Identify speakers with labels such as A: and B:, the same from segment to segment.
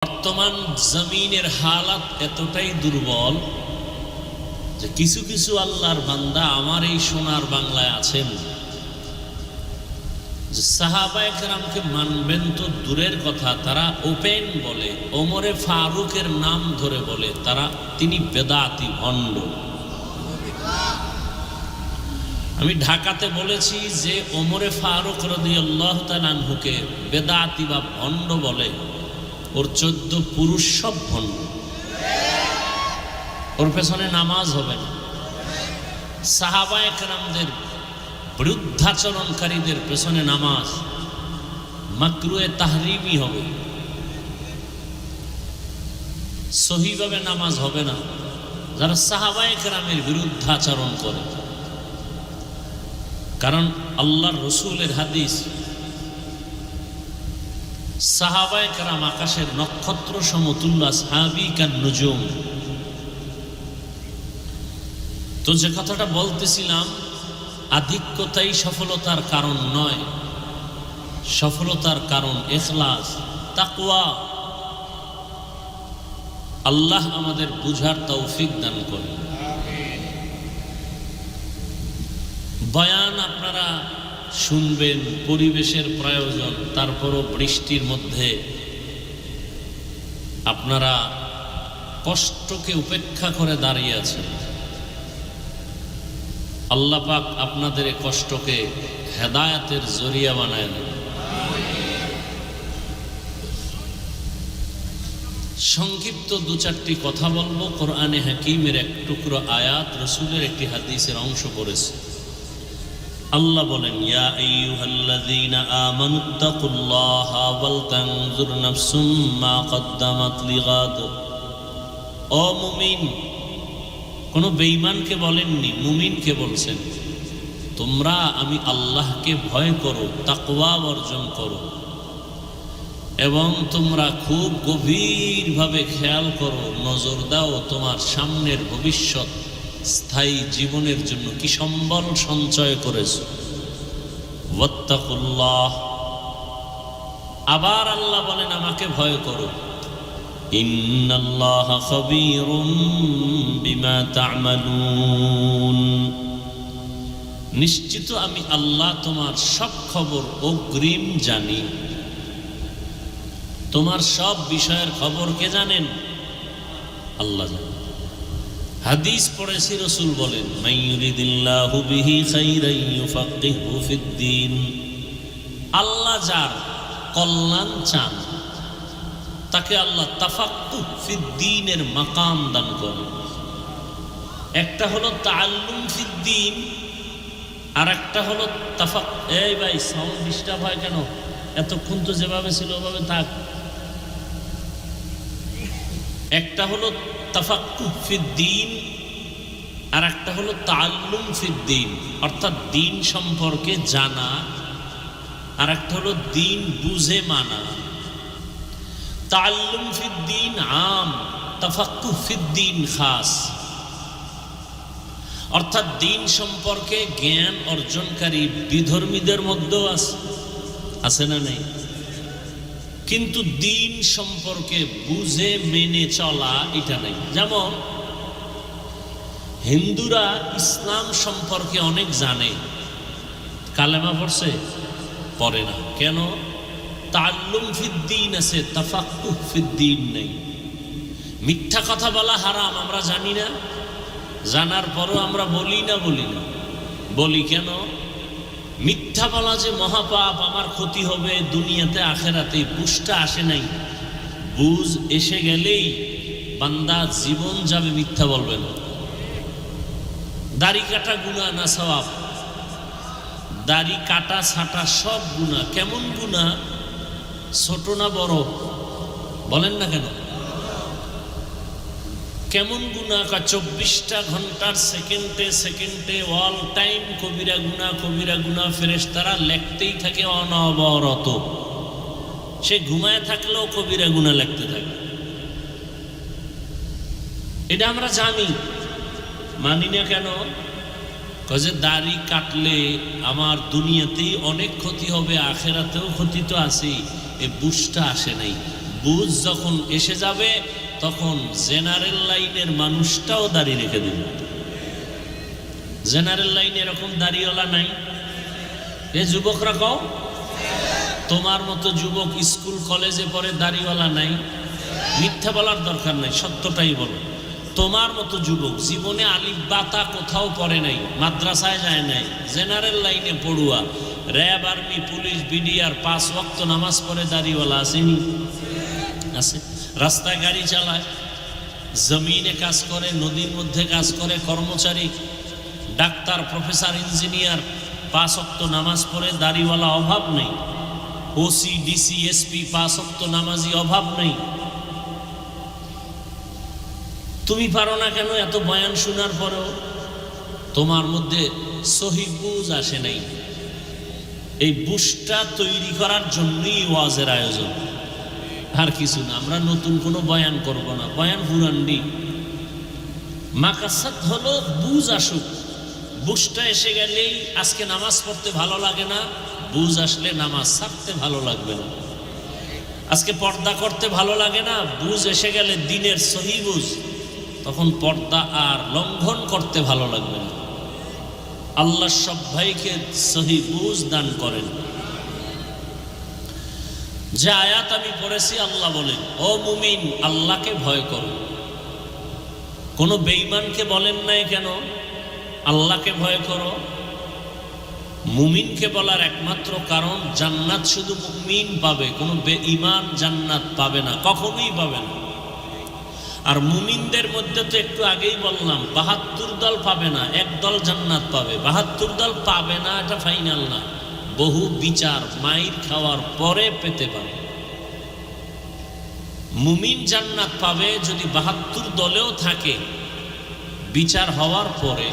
A: বর্তমান জমিনের হালাত এতটাই দুর্বল যে কিছু কিছু আল্লাহর বান্দা আমার এই সোনার বাংলায় আছেন যে সাহাবায়ে কেরামকে মানবেন তো দূরের কথা, তারা ওপেন বলে, ওমরে ফারুকের নাম ধরে বলে তিনি বেদাতি ভণ্ড। আমি ঢাকাতে বলেছি যে ওমরে ফারুক রাদিয়াল্লাহু তাআলা আনহুকে বেদাতি বা ভণ্ড বলে, ওর 14 পুরুষ সব ভণ্ড, ওর পেছনে নামাজ হবে না। সাহাবায়ে কেরামদের বিরুদ্ধাচরণকারীদের পেছনে নামাজ মাকরুহে তাহরিমি হবে, সহিভাবে নামাজ হবে না যারা সাহাবায়ে কেরামের বিরুদ্ধাচরণ করে। কারণ আল্লাহর রসুলের হাদিস, সাহাবায়ে কেরাম আকাশের নক্ষত্র সমতুল্য, আসহাবী কান নুজুম। তো যে কথাটা বলতেছিলাম, আধিক্যতাই সফলতার কারণ নয়, সফলতার কারণ ইখলাস, তাকওয়া। আল্লাহ আমাদের বুঝার তৌফিক দান করেন। বয়ান আপনারা শুনবেন, পরিবেশের প্রয়োজন, তারপরও বৃষ্টির মধ্যে আপনারা কষ্টকে উপেক্ষা করে দাঁড়িয়ে আছেন। আল্লাহ পাক আপনাদের এই কষ্টকে হেদায়েতের জরিয়া বানায় দেন। সংক্ষিপ্ত 2-4টি কথা বলবো। কোরআনে হাকিমের এক টুকরো আয়াত, রসুলের একটি হাদিসের অংশ পড়েছে। আল্লাহ বলেন, ইয়া আইয়ুহাল্লাযীনা আমানুত্তাকুল্লাহা ওয়াল তানজুর নাফসুম মা কদ্দামাত লিগাদ। ও মুমিন, কোন বেঈমানকে বলেননি, মুমিনকে বলছেন, তোমরা আমি আল্লাহকে ভয় করো, তাকওয়া অর্জন করো, এবং তোমরা খুব গভীরভাবে খেয়াল করো, নজর দাও তোমার সামনের ভবিষ্যৎ স্থায়ী জীবনের জন্য কি সম্বল সঞ্চয় করেছো। ওয়াত্তাকুল্লাহ। আবার আল্লাহ বলেন, আমাকে ভয় করো। ইন্নাল্লাহা খাবীরুম বিমা তা'মালুন। নিশ্চিত আমি আল্লাহ তোমার সব খবর অগ্রিম জানি। তোমার সব বিষয়ের খবর কে জানেন? আল্লাহ জানেন। হাদিস পড়েছি, রাসূল বলেন, মাইয়ুরিদিল্লাহু বিহি খাইরান ইউফাক্কিহু ফিদ্দীন। আল্লাহ যার কল্যাণ চান তাকে আল্লাহ তাফাক্কুহ ফিদ্দীনের মাকাম দান করেন। একটা হলো তাআল্লুম ফিদ্দীন, আর একটা হলো এই ভাই সাউন্ড ডিস্টার্ব হয় কেন? এতক্ষণ তো যেভাবে ছিল ওভাবে থাক। একটা হলো তাফাক্কুহ ফিদ্দীন, আর একটা হলো তাআল্লুম ফিদ্দীন, অর্থাৎ দিন সম্পর্কে জানা, আর একটা হলো দিন বুঝে মানা। তাআল্লুম ফিদ্দীন আম, তাফাক্কুহ ফিদ্দীন খাস। অর্থাৎ দিন সম্পর্কে জ্ঞান অর্জনকারী বিধর্মীদের মধ্যেও আছে না নেই? কিন্তু দিন সম্পর্কে বুঝে মেনে চলা এটা নেই। যেমন হিন্দুরা ইসলাম সম্পর্কে অনেক জানে, কালেমা পড়ছে? পড়ে না। কেন? তাআল্লুম ফিদ্দীন আছে, তাফাক্কুহ ফিদ্দীন নেই। মিথ্যা কথা বলা হারাম আমরা জানি না, জানার পরও আমরা বলি না। বলি কেন? মিথ্যা বলা যে মহাপাপ, আমার ক্ষতি হবে দুনিয়াতে আখেরাতে, বুঝটা আসে নাই। বুঝ এসে গেলেই বান্দা জীবন যাবে মিথ্যা বলবে না। দাড়ি কাটা গুনাহ না সওয়াব? দাড়ি কাটা ছাটা সব গুনাহ। কেমন গুনাহ? ছোট না বড়? বলেন না কেন? কেমন গুনাহ? 24টা ঘন্টার সেকেন্ডে সেকেন্ডে অল টাইম কবিরা গুনাহ ফেরেশতারা লিখতেই থাকে অনবরত। সে ঘুমায় থাকলেও কবিরা গুনাহ লিখতে থাকে। এটা আমরা জানি, মানি না কেন? কাজে দাড়ি কাটলে আমার দুনিয়াতেই অনেক ক্ষতি হবে, আখেরাতেও ক্ষতি তো আছেই। এই বুঝটা আসে নাই। বুঝ যখন এসে যাবে তখন জেনারেল লাইনের মানুষটাও দাড়ি রেখে দেবে। জেনারেল লাইনে এরকম দাড়িওয়ালা নাই। এ যুবকরা কও, তোমার মতো যুবক স্কুল কলেজে পড়ে দাড়িওয়ালা নাই? মিথ্যা বলার দরকার নাই, সত্যটাই বলো। তোমার মতো যুবক জীবনে আলিফ বাতা কোথাও পড়ে নাই, মাদ্রাসায় যায় নাই, জেনারেল লাইনে পড়ুয়া, র্যাব, আর্মি, পুলিশ, বিডিআর 5 ওয়াক্ত নামাজ পড়ে দাড়িওয়ালা আসেনি? আছে। রাস্তায় গাড়ি চালায়, জমিনে কাজ করে, নদীর মধ্যে কাজ করে, কর্মচারী, ডাক্তার, প্রফেসর, ইঞ্জিনিয়ার, 5 ওয়াক্ত নামাজ পড়ে দাড়িওয়ালা অভাব নেই। ওসি, ডিসি, এসপি 5 ওয়াক্ত নামাজি অভাব নেই। তুমি পারো না কেন? এত বয়ান শোনার পরেও তোমার মধ্যে সহি বুঝ আসে নাই। এই বুঝটা তৈরি করার জন্যই ওয়াজের আয়োজন, আর কিছু না। আমরা নতুন কোনো বয়ান করব না, বয়ান পুরান্ডি। মাকাসাদ হলো বুঝ আসুক। বুঝটা এসে গেলেই আজকে নামাজ পড়তে ভালো লাগে না, বুঝ আসলে নামাজ ছাড়তে ভালো লাগবে না। আজকে পর্দা করতে ভালো লাগে না, বুঝ এসে গেলে দিনের সহি বুঝ, তখন পর্দা আর লঙ্ঘন করতে ভালো লাগবে না। আল্লাহ সব ভাইকে সহি বুঝ দান করেন। যে আয়াত আমি পড়েছি, আল্লাহ বলেন, ও মুমিন, আল্লাহকে ভয় করো। কোনো বেঈমানকে বলেন নাই কেন? আল্লাহকে ভয় করো। মুমিনকে বলার একমাত্র কারণ, জান্নাত শুধু মুমিন পাবে, কোনো বেঈমান জান্নাত পাবে না, কখনোই পাবে না। আর মুমিনদের মধ্যে তো একটু আগেই বললাম 72 দল পাবে না, এক দল জান্নাত পাবে। 72 দল পাবে না এটা ফাইনাল না, বহু বিচার মাইর খাওয়ার পরে পেতে পারে। মুমিন জান্নাত পাবে যদি 72 দলেও থাকে, বিচার হওয়ার পরে।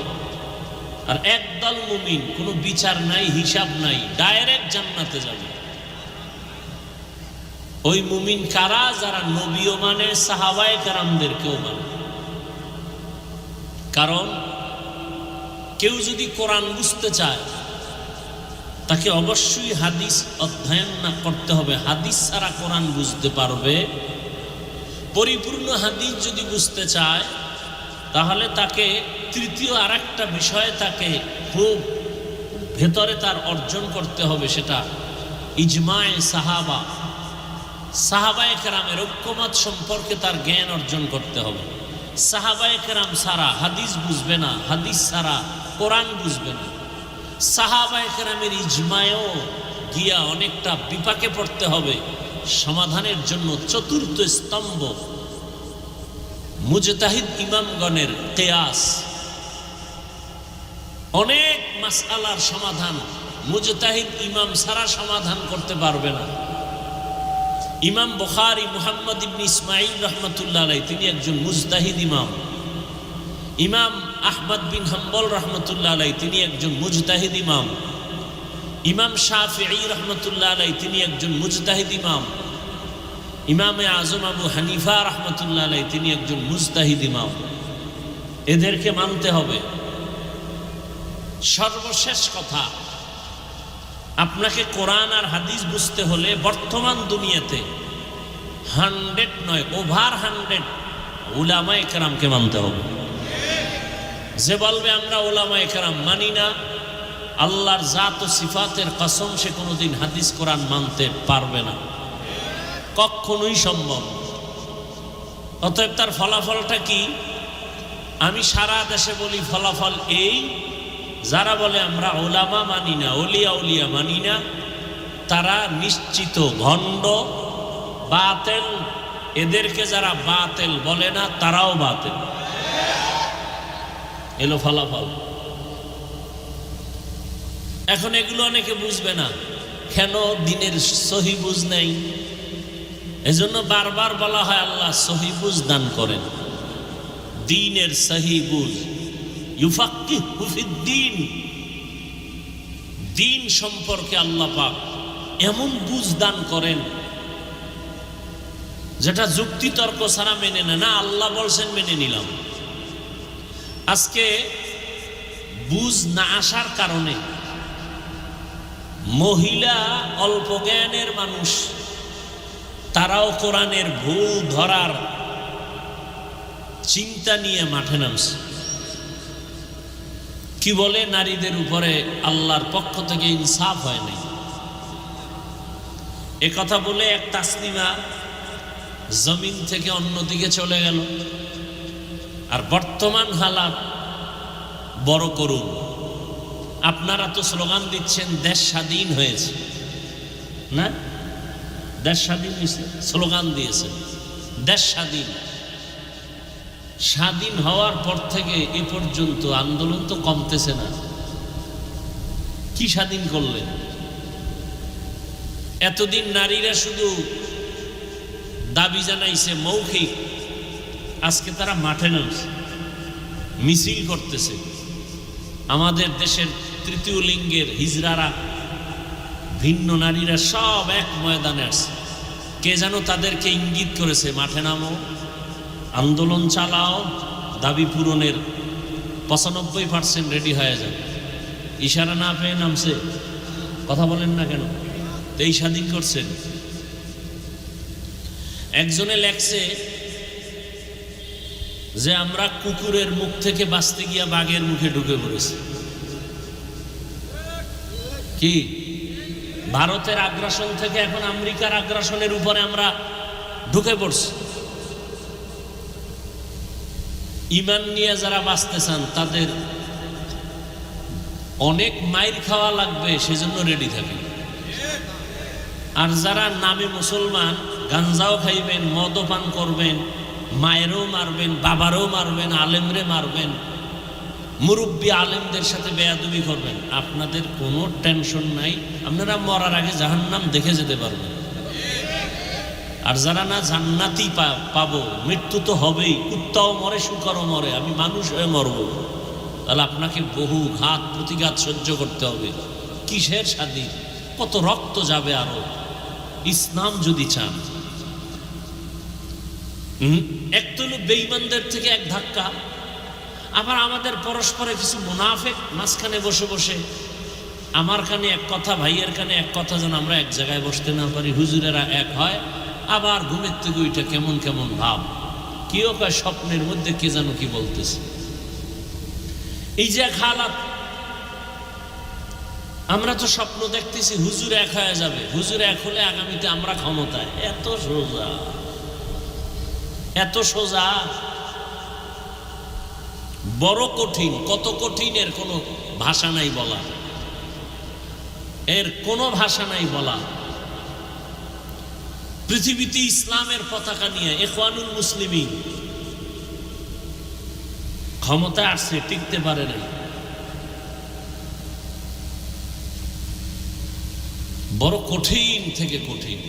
A: আর একদল মুমিন, কোনো বিচার নাই, হিসাব নাই, ডাইরেক্ট জান্নাতে যাবে। ওই মুমিন কারা? যারা নবীও মানে, সাহাবায়ে কেরামদেরকেও মানে। কারণ কেউ যদি কোরআন বুঝতে চায়, তাকে অবশ্যই হাদিস অধ্যয়ন না করতে হবে। হাদিস ছাড়া কোরআন বুঝতে পারবে? পরিপূর্ণ হাদিস যদি বুঝতে চায়, তাহলে তাকে তৃতীয় আরেকটা বিষয় তাকে খুব ভেতরে তার অর্জন করতে হবে, সেটা ইজমায়ে সাহাবা, সাহাবায়ে কেরামের ঐক্যমত সম্পর্কে তার জ্ঞান অর্জন করতে হবে। সাহাবায়ে কেরাম ছাড়া হাদিস বুঝবে না, হাদিস ছাড়া কোরআন বুঝবে না। সাহাবায়ে কেরামের ইজমায়েও গিয়া অনেকটা বিপাকে পড়তে হবে। সমাধানের জন্য চতুর্থ স্তম্ভ মুজতাহিদ ইমামগণের কিয়াস। অনেক মাসআলার সমাধান মুজতাহিদ ইমাম ছাড়া সমাধান করতে পারবে না। ইমাম বুখারী মুহাম্মদ ইবনে ইসমাঈল রাহমাতুল্লাহ আলাইহি, তিনি একজন মুজতাহিদ ইমাম। ইমাম আহমদ বিন হাম্বল রাহমাতুল্লাহ আলাইহি, তিনি একজন মুজতাহিদ ইমাম। ইমাম শাফিঈ রাহমাতুল্লাহ আলাইহি, তিনি একজন মুজতাহিদ ইমাম। ইমামে আজম আবু হানিফা রাহমাতুল্লাহ আলাইহি, তিনি একজন মুজতাহিদ ইমাম। এদেরকে মানতে হবে। সর্বশেষ কথা, আপনাকে কোরআন আর হাদিস বুঝতে হলে বর্তমান দুনিয়াতে 100 নয়, ওভার 100 উলামায়ে কেরামকে মানতে হবে। যে বলবে আমরা উলামায়ে কেরাম মানি না, আল্লাহর জাত ও সিফাতের কসম, সে কোনোদিন হাদিস কোরআন মানতে পারবে না, কখনোই সম্ভব। অতএব তার ফলাফলটা কি? আমি সারা দেশে বলি ফলাফল এই, যারা বলে আমরা ওলামা মানি না, ওলিয়া উলিয়া মানি না, তারা নিশ্চিত ভণ্ড, বাতেল। এদেরকে যারা বাতেল বলে না, তারাও বাতেল। এলো ফলাফল। এখন এগুলো অনেকে বুঝবে না কেন? দিনের সহি বুঝ নেই। এজন্য বারবার বলা হয় আল্লাহ সহি বুঝ দান করেন। দ্বীনের সহি বুঝ, ইউফাক্কিহু ফিদ্দীন, দ্বীন সম্পর্কে আল্লাহ পাক এমন বুঝ দান করেন যেটা যুক্তি তর্ক ছাড়া মেনে নেয় না। আল্লাহ বলছেন মেনে নিলাম। আজকে বুঝ না আসার কারণে মহিলা, অল্প জ্ঞানের মানুষ, তারাও কোরআনের ভুল ধরার চিন্তা নিয়ে মাঠে নামছে। কি বলে, নারীদের উপরে আল্লাহর পক্ষ থেকে ইনসাফ হয় নাই। এ কথা বলে এক তাসলিমা জমিন থেকে অন্যদিকে চলে গেল। আর বর্তমান হালাত বড় করুন। আপনারা তো স্লোগান দিচ্ছেন দেশ স্বাধীন হয়েছে, না? দেশ স্বাধীন হয়েছে, স্লোগান দিয়েছেন দেশ স্বাধীন। স্বাধীন হওয়ার পর থেকে এ পর্যন্ত আন্দোলন তো কমতেছে না। কি স্বাধীন করলেন? এতদিন নারীরা শুধু দাবি জানাইছে মৌখিক, আজকে তারা মাঠে নামছে, মিছিল করতেছে। আমাদের দেশের তৃতীয় লিঙ্গের হিজড়ারা, ভিন্ন নারীরা সব এক ময়দানে আসছে। কে যেন তাদেরকে ইঙ্গিত করেছে, মাঠে নামো, আন্দোলন চালাও, দাবি পূরণের 95% রেডি হয়ে যাবে। ইশারা না পেয়ে নামছে। কথা বলেন না কেন? তো এই স্বাধীন করছেন। একজনে লেখছে যে আমরা কুকুরের মুখ থেকে বাঁচতে গিয়া বাঘের মুখে ঢুকে পড়েছি। কি, ভারতের আগ্রাসন থেকে এখন আমেরিকার আগ্রাসনের উপরে আমরা ঢুকে পড়ছি। ইমান নিয়ে যারা বাঁচতে চান তাদের অনেক মাইর খাওয়া লাগবে, সেজন্য রেডি থাকেন। আর যারা নামে মুসলমান, গাঞ্জাও খাইবেন, মদও পান করবেন, মায়েরও মারবেন, বাবারও মারবেন, আলেমরে মারবেন, মুরব্বী আলেমদের সাথে বেয়াদবি করবেন, আপনাদের কোনো টেনশন নাই। আপনারা মরার আগে জাহান্নাম দেখে যেতে পারবেন। আর যারা না জান্নাতি পাবো, মৃত্যু তো হবেই, কুত্তাও মরে, শুকরও মরে, আমি মানুষ হয়ে মরবো, তাহলে আপনাকে বহু ঘাত প্রতিঘাত সহ্য করতে হবে। কিসের স্বাধীন? কত রক্ত যাবে আরো ইসলাম যদি চান। এক তো হলো বেঈমানদের থেকে এক ধাক্কা, আবার আমাদের পরস্পরে কিছু মুনাফিক মাঝখানে বসে বসে আমার কানে এক কথা, ভাইয়ের কানে এক কথা, যেন আমরা এক জায়গায় বসতে না পারি। হুজুরেরা এক হয়, আবার ঘুমের থেকে ওইটা কেমন কেমন ভাব, কেউ কয় স্বপ্নের মধ্যে কে যেন কি বলতেছে। এই যে এক হালাত, আমরা তো স্বপ্ন দেখতেছি হুজুর এক হয়ে যাবে, হুজুর এক হলে আগামীতে আমরা ক্ষমতায়। এত সোজা, এত সোজা, বড় কঠিন। কত কঠিন এর কোনো ভাষা নাই বলা, এর কোনো ভাষা নাই বলা। পৃথিবীতে ইসলামের পতাকা নিয়ে ইখওয়ানুল মুসলিমিন ক্ষমতায় আসছে, টিকতে পারে নাই। বড় কঠিন থেকে কঠিন।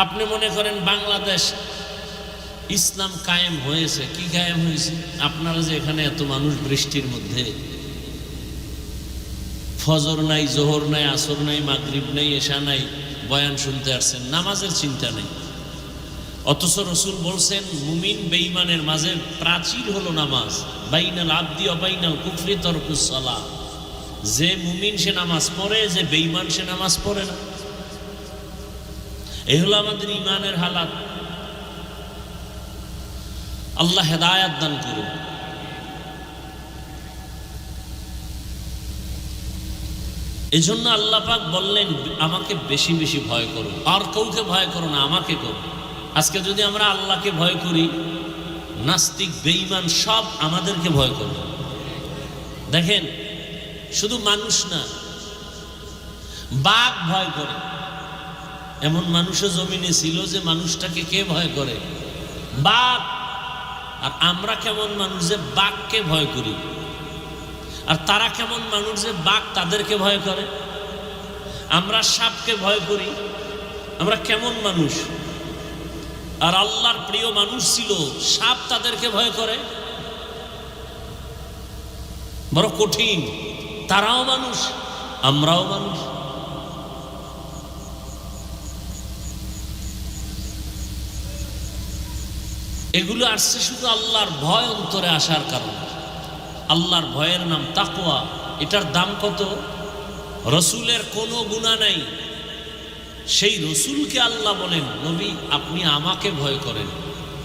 A: আপনি মনে করেন বাংলাদেশ ইসলাম কায়েম হয়েছে, কি কায়েম হয়েছে? আপনারা যে এখানে এত মানুষ বৃষ্টির মধ্যে, ফজর নাই, জোহর নাই, আসর নাই, মাগরিব নাই, এশা নাই, বয়ান শুনতে আসছেন, নামাজের চিন্তা নেই। অথচ রসুল বলছেন মুমিন বেঈমানের মাঝে প্রাচীর হলো নামাজ। বাইনাল আবদি ওয়া বাইনাল কুফরি তারকুস সালাহ। যে মুমিন সে নামাজ পড়ে, যে বেঈমান সে নামাজ পড়ে না। এই হলো আমাদের ইমানের হালাত। আল্লাহ হেদায়াত দান করুন। এই জন্য আল্লাহ পাক বললেন আমাকে বেশি বেশি ভয় করো, আর কাউকে ভয় করো না, আমাকে করো। আজকে যদি আমরা আল্লাহকে ভয় করি, নাস্তিক বেঈমান সব আমাদেরকে ভয় করবে। দেখেন, শুধু মানুষ না, বাঘ ভয় করে। এমন মানুষও জমিনে ছিল যে মানুষটাকে কে ভয় করে? বাঘ। আর আমরা কেমন মানুষ যে বাঘকে ভয় করি, আর তারা কেমন মানুষ যে বাঘ তাদেরকে ভয় করে। আমরা সাপকে ভয় করি, আমরা কেমন মানুষ। আর আল্লাহর প্রিয় মানুষ ছিল, সাপ তাদেরকে ভয় করে। বড় কঠিন। তারাও মানুষ, আমরাও মানুষ। এগুলো আসছে শুধু আল্লাহর ভয় অন্তরে আসার কারণে। আল্লাহর ভয়ের নাম তাকওয়া। এটার দাম কত? রসুলের কোনো গুনাহ নাই, সেই রসুলকে আল্লাহ বলেন, নবী আপনি আমাকে ভয় করেন,